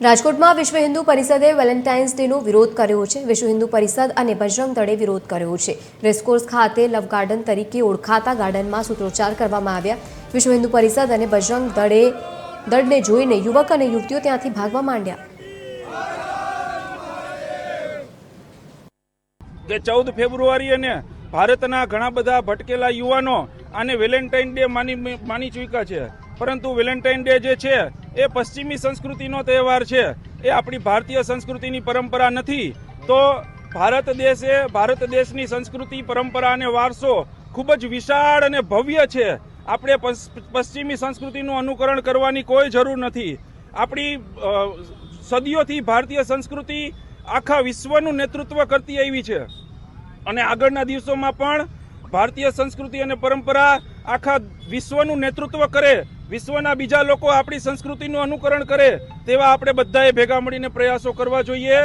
રાજકોટમાં વિશ્વ હિન્દુ પરિષદે વેલેન્ટાઇન્સ ડેનો વિરોધ કર્યો છે। વિશ્વ હિન્દુ પરિષદ અને બજરંગ દળે વિરોધ કર્યો છે। રેસકોર્સ ખાતે લવ ગાર્ડન તરીકે ઓળખાતા ગાર્ડનમાં સૂત્રોચ્ચાર કરવામાં આવ્યા। વિશ્વ હિન્દુ પરિષદ અને બજરંગ દળને જોઈને યુવક અને યુવતીઓ ત્યાંથી ભાગવા માંડ્યા। કે 14 ફેબ્રુઆરી અને ભારતના ઘણા બધા ભટકેલા યુવાનો આને વેલેન્ટાઇન ડે માની ચૂક્યા છે, પરંતુ વેલેન્ટાઇન ડે જે છે એ પશ્ચિમી સંસ્કૃતિનો તહેવાર છે। એ આપણી ભારતીય સંસ્કૃતિની પરંપરા નથી। તો ભારત દેશની સંસ્કૃતિ, પરંપરા અને વારસો ખૂબ જ વિશાળ અને ભવ્ય છે। આપણે પશ્ચિમી સંસ્કૃતિનું અનુકરણ કરવાની કોઈ જરૂર નથી। આપણી સદીઓથી ભારતીય સંસ્કૃતિ આખા વિશ્વનું નેતૃત્વ કરતી આવી છે અને આગળના દિવસોમાં પણ ભારતીય સંસ્કૃતિ અને પરંપરા આખા વિશ્વનું નેતૃત્વ કરે, વિશ્વના બીજા લોકો આપણી સંસ્કૃતિનું અનુકરણ કરે, તેવા આપણે બધાએ ભેગા મળીને પ્રયાસો કરવા જોઈએ।